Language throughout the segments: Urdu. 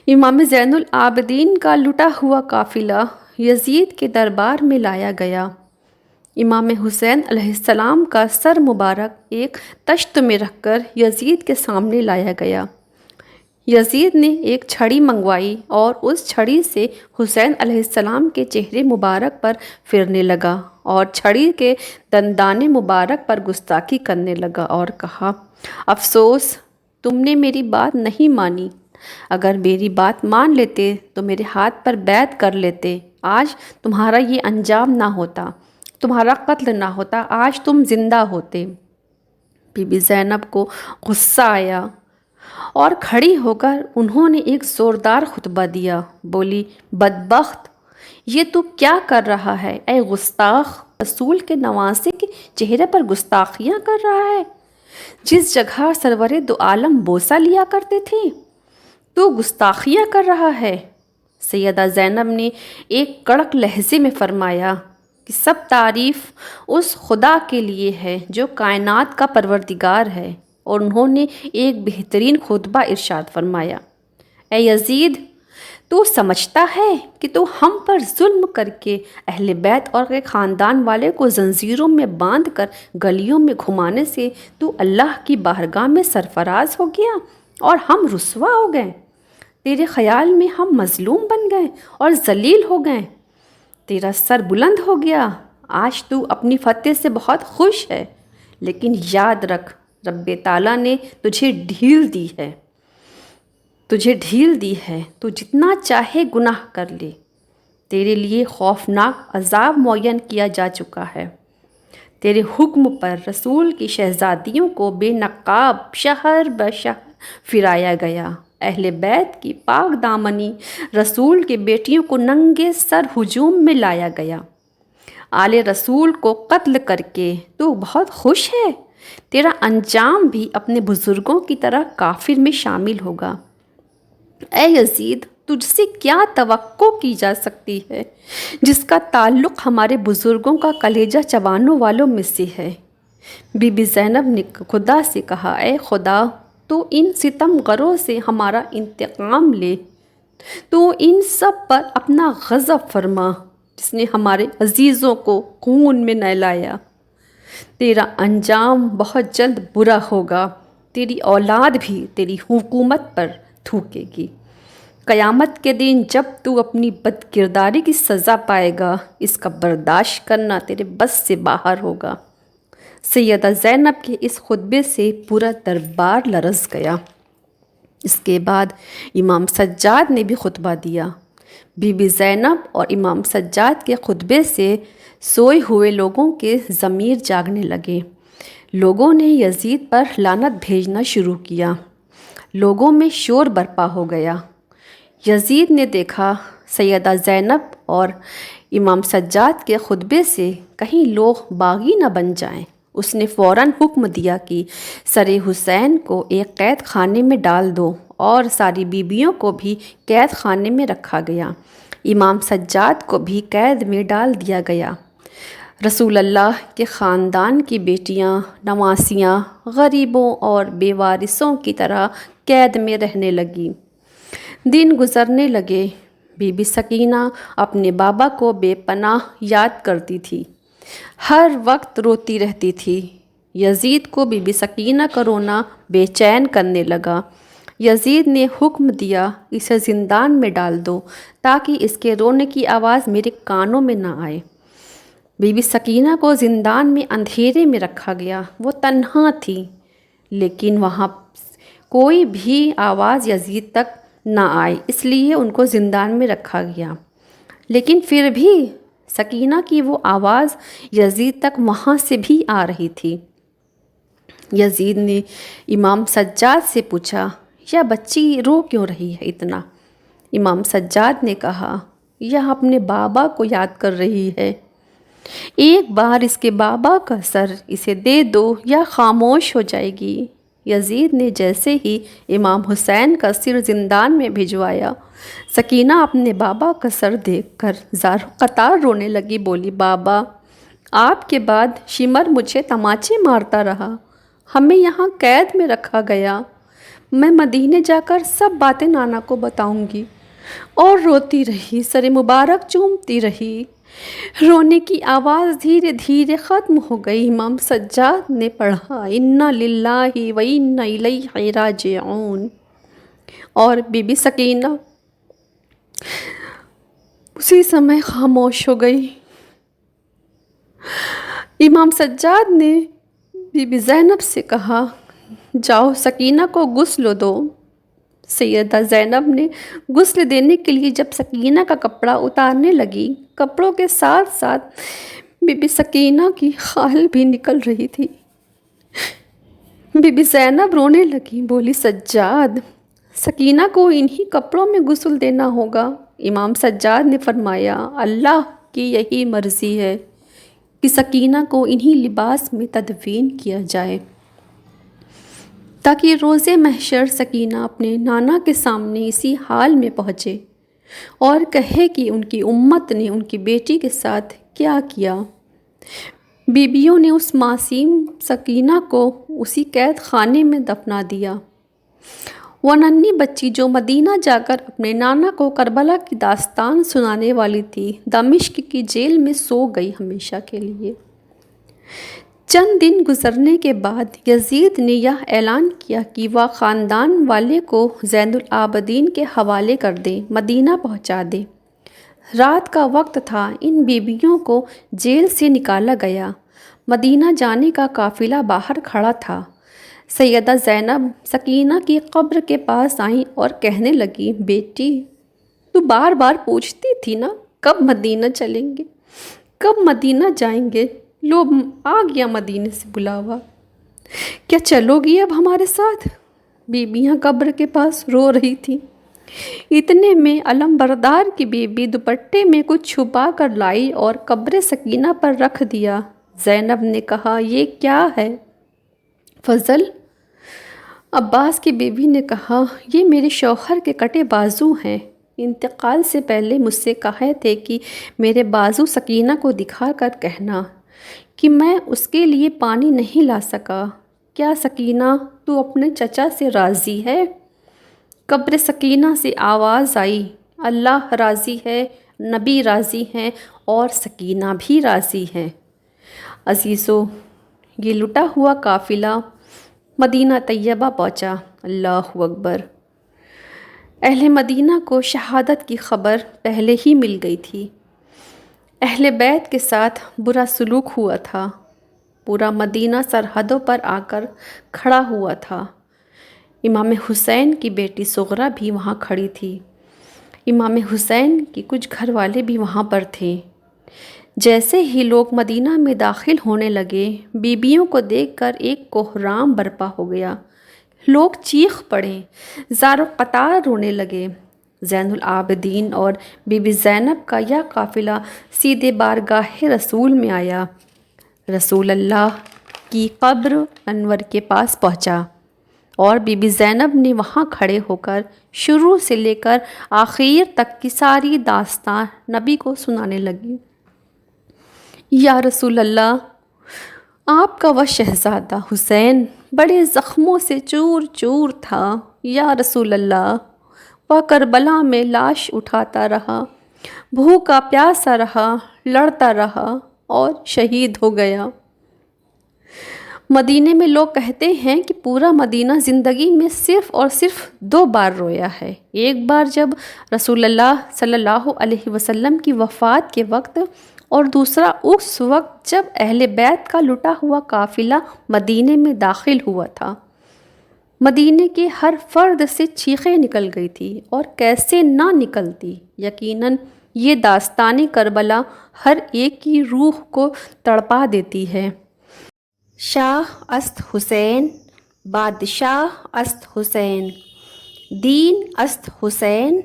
امام زین العابدین کا لٹا ہوا قافلہ یزید کے دربار میں لایا گیا۔ امام حسین علیہ السلام کا سر مبارک ایک تشت میں رکھ کر یزید کے سامنے لایا گیا۔ یزید نے ایک چھڑی منگوائی اور اس چھڑی سے حسین علیہ السلام کے چہرے مبارک پر پھرنے لگا اور چھڑی کے دندان مبارک پر گستاخی کرنے لگا اور کہا، افسوس تم نے میری بات نہیں مانی، اگر میری بات مان لیتے تو میرے ہاتھ پر بیعت کر لیتے، آج تمہارا یہ انجام نہ ہوتا، تمہارا قتل نہ ہوتا، آج تم زندہ ہوتے۔ بی بی زینب کو غصہ آیا اور کھڑی ہو کر انہوں نے ایک زوردار خطبہ دیا۔ بولی، بدبخت، یہ تو کیا کر رہا ہے؟ اے گستاخ، رسول کے نواسے کے چہرے پر گستاخیاں کر رہا ہے، جس جگہ سرور دو عالم بوسہ لیا کرتے تھے تو گستاخیاں کر رہا ہے۔ سیدہ زینب نے ایک کڑک لہجے میں فرمایا کہ سب تعریف اس خدا کے لیے ہے جو کائنات کا پروردگار ہے، اور انہوں نے ایک بہترین خطبہ ارشاد فرمایا، اے یزید، تو سمجھتا ہے کہ تو ہم پر ظلم کر کے اہل بیت اور خاندان والے کو زنجیروں میں باندھ کر گلیوں میں گھمانے سے تو اللہ کی بارگاہ میں سرفراز ہو گیا اور ہم رسوا ہو گئے۔ تیرے خیال میں ہم مظلوم بن گئے اور ذلیل ہو گئے، تیرا سر بلند ہو گیا، آج تو اپنی فتح سے بہت خوش ہے، لیکن یاد رکھ رب تعالیٰ نے تجھے ڈھیل دی ہے، تو جتنا چاہے گناہ کر لے، تیرے لیے خوفناک عذاب معین کیا جا چکا ہے۔ تیرے حکم پر رسول کی شہزادیوں کو بے نقاب شہر بشہر پھرایا گیا، اہل بیت کی پاک دامنی رسول کی بیٹیوں کو ننگے سر ہجوم میں لایا گیا۔ آل رسول کو قتل کر کے تو بہت خوش ہے، تیرا انجام بھی اپنے بزرگوں کی طرح کافر میں شامل ہوگا۔ اے یزید، تجھ سے کیا توقع کی جا سکتی ہے جس کا تعلق ہمارے بزرگوں کا کلیجہ چبانوں والوں میں سے ہے۔ بی بی زینب نے خدا سے کہا، اے خدا، تو ان ستم گروں سے ہمارا انتقام لے، تو ان سب پر اپنا غضب فرما جس نے ہمارے عزیزوں کو خون میں نہلایا۔ تیرا انجام بہت جلد برا ہوگا، تیری اولاد بھی تیری حکومت پر تھوکے گی۔ قیامت کے دن جب تو اپنی بد کرداری کی سزا پائے گا، اس کا برداشت کرنا تیرے بس سے باہر ہوگا۔ سیدہ زینب کے اس خطبے سے پورا دربار لرز گیا۔ اس کے بعد امام سجاد نے بھی خطبہ دیا۔ بی بی زینب اور امام سجاد کے خطبے سے سوئے ہوئے لوگوں کے ضمیر جاگنے لگے۔ لوگوں نے یزید پر لعنت بھیجنا شروع کیا، لوگوں میں شور برپا ہو گیا۔ یزید نے دیکھا سیدہ زینب اور امام سجاد کے خطبے سے کہیں لوگ باغی نہ بن جائیں، اس نے فوراً حکم دیا کہ سر حسین کو ایک قید خانے میں ڈال دو، اور ساری بیویوں کو بھی قید خانے میں رکھا گیا۔ امام سجاد کو بھی قید میں ڈال دیا گیا۔ رسول اللہ کے خاندان کی بیٹیاں، نواسیاں غریبوں اور بے وارثوں کی طرح قید میں رہنے لگیں۔ دن گزرنے لگے، بی بی سکینہ اپنے بابا کو بے پناہ یاد کرتی تھی، ہر وقت روتی رہتی تھی۔ یزید کو بی بی سکینہ کا رونا بے چین کرنے لگا۔ یزید نے حکم دیا، اسے زندان میں ڈال دو تاکہ اس کے رونے کی آواز میرے کانوں میں نہ آئے۔ بی بی سکینہ کو زندان میں اندھیرے میں رکھا گیا، وہ تنہا تھی، لیکن وہاں کوئی بھی آواز یزید تک نہ آئی، اس لیے ان کو زندان میں رکھا گیا۔ لیکن پھر بھی سکینہ کی وہ آواز یزید تک وہاں سے بھی آ رہی تھی۔ یزید نے امام سجاد سے پوچھا، یہ بچی رو کیوں رہی ہے اتنا؟ امام سجاد نے کہا، یہ اپنے بابا کو یاد کر رہی ہے، ایک بار اس کے بابا کا سر اسے دے دو یا خاموش ہو جائے گی۔ یزید نے جیسے ہی امام حسین کا سر زندان میں بھجوایا، سکینہ اپنے بابا کا سر دیکھ کر زار قطار رونے لگی، بولی، بابا، آپ کے بعد شمر مجھے تماچے مارتا رہا، ہمیں یہاں قید میں رکھا گیا، میں مدینے جا کر سب باتیں نانا کو بتاؤں گی۔ اور روتی رہی، سر مبارک چومتی رہی۔ رونے کی آواز دھیرے دھیرے ختم ہو گئی۔ امام سجاد نے پڑھا انا للہ و انا الیہ راجعون، اور بی بی سکینہ اسی سمے خاموش ہو گئی۔ امام سجاد نے بی بی زینب سے کہا جاؤ سکینہ کو غسل دو۔ سیدہ زینب نے غسل دینے کے لیے جب سکینہ کا کپڑا اتارنے لگی، کپڑوں کے ساتھ ساتھ بی بی سکینہ کی خال بھی نکل رہی تھی۔ بی بی زینب رونے لگی، بولی سجاد، سکینہ کو انہی کپڑوں میں غسل دینا ہوگا۔ امام سجاد نے فرمایا اللہ کی یہی مرضی ہے کہ سکینہ کو انہی لباس میں تدفین کیا جائے، تاکہ روز محشر سکینہ اپنے نانا کے سامنے اسی حال میں پہنچے اور کہے کہ ان کی امت نے ان کی بیٹی کے ساتھ کیا کیا۔ بیویوں نے اس معصوم سکینہ کو اسی قید خانے میں دفنا دیا۔ وہ ننھی بچی جو مدینہ جا کر اپنے نانا کو کربلا کی داستان سنانے والی تھی، دمشق کی جیل میں سو گئی ہمیشہ کے لیے۔ چند دن گزرنے کے بعد یزید نے یہ اعلان کیا کہ وہ خاندان والے کو زین العابدین کے حوالے کر دے، مدینہ پہنچا دے۔ رات کا وقت تھا، ان بیویوں کو جیل سے نکالا گیا۔ مدینہ جانے کا قافلہ باہر کھڑا تھا۔ سیدہ زینب سکینہ کی قبر کے پاس آئیں اور کہنے لگی بیٹی، تو بار بار پوچھتی تھی نا کب مدینہ چلیں گے، کب مدینہ جائیں گے، لو آ گیا مدینے سے بلاوا، کیا چلو گی اب ہمارے ساتھ؟ بیویاں قبر کے پاس رو رہی تھیں۔ اتنے میں علم بردار کی بیوی دوپٹے میں کچھ چھپا کر لائی اور قبر سکینہ پر رکھ دیا۔ زینب نے کہا یہ کیا ہے فضل؟ عباس کی بیوی نے کہا یہ میرے شوہر کے کٹے بازو ہیں، انتقال سے پہلے مجھ سے کہے تھے کہ میرے بازو سکینہ کو دکھا کر کہنا کہ میں اس کے لیے پانی نہیں لا سکا۔ کیا سکینہ تو اپنے چچا سے راضی ہے؟ قبر سکینہ سے آواز آئی اللہ راضی ہے، نبی راضی ہیں اور سکینہ بھی راضی ہیں۔ عزیزو، یہ لٹا ہوا قافلہ مدینہ طیبہ پہنچا۔ اللہ اکبر! اہل مدینہ کو شہادت کی خبر پہلے ہی مل گئی تھی۔ اہل بیت کے ساتھ برا سلوک ہوا تھا۔ پورا مدینہ سرحدوں پر آ کر کھڑا ہوا تھا۔ امام حسین کی بیٹی سغرا بھی وہاں کھڑی تھی۔ امام حسین کے کچھ گھر والے بھی وہاں پر تھے۔ جیسے ہی لوگ مدینہ میں داخل ہونے لگے، بیویوں کو دیکھ کر ایک کوہرام برپا ہو گیا۔ لوگ چیخ پڑے، زار و قطار رونے لگے۔ زین العابدین اور بی بی زینب کا یہ قافلہ سیدھے بارگاہ رسول میں آیا۔ رسول اللہ کی قبر انور کے پاس پہنچا اور بی بی زینب نے وہاں کھڑے ہو کر شروع سے لے کر آخر تک کی ساری داستان نبی کو سنانے لگی۔ یا رسول اللہ، آپ کا وہ شہزادہ حسین بڑے زخموں سے چور چور تھا۔ یا رسول اللہ، وہ کربلا میں لاش اٹھاتا رہا، بھوکا پیاسا رہا، لڑتا رہا اور شہید ہو گیا۔ مدینے میں لوگ کہتے ہیں کہ پورا مدینہ زندگی میں صرف اور صرف 2 بار رویا ہے۔ ایک بار جب رسول اللہ صلی اللہ علیہ وسلم کی وفات کے وقت، اور دوسرا اس وقت جب اہل بیت کا لٹا ہوا قافلہ مدینے میں داخل ہوا تھا۔ مدینے کے ہر فرد سے چیخیں نکل گئی تھی، اور کیسے نہ نکلتی۔ یقیناً یہ داستان کربلا ہر ایک کی روح کو تڑپا دیتی ہے۔ شاہ است حسین، بادشاہ است حسین، دین است حسین،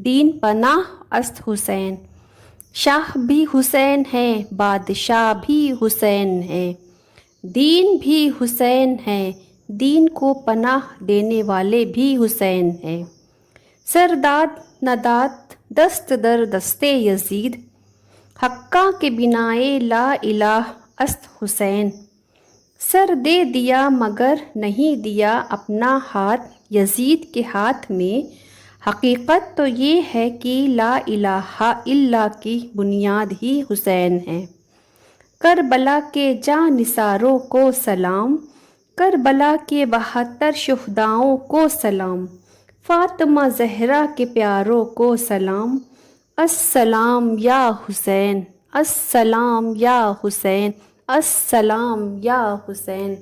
دین پناہ است حسین۔ شاہ بھی حسین ہے، بادشاہ بھی حسین ہے، دین بھی حسین ہے، دین کو پناہ دینے والے بھی حسین ہیں۔ سرداد ندات دست در دستے یزید، حقہ کے بنائے لا الہ است حسین۔ سر دے دیا مگر نہیں دیا اپنا ہاتھ یزید کے ہاتھ میں۔ حقیقت تو یہ ہے کہ لا الہ الا کی بنیاد ہی حسین ہے۔ کربلا کے جاں نثاروں کو سلام، کربلا کے 72 شہداؤں کو سلام، فاطمہ زہرا کے پیاروں کو سلام۔ السلام یا حسین، السلام یا حسین، السلام یا حسین۔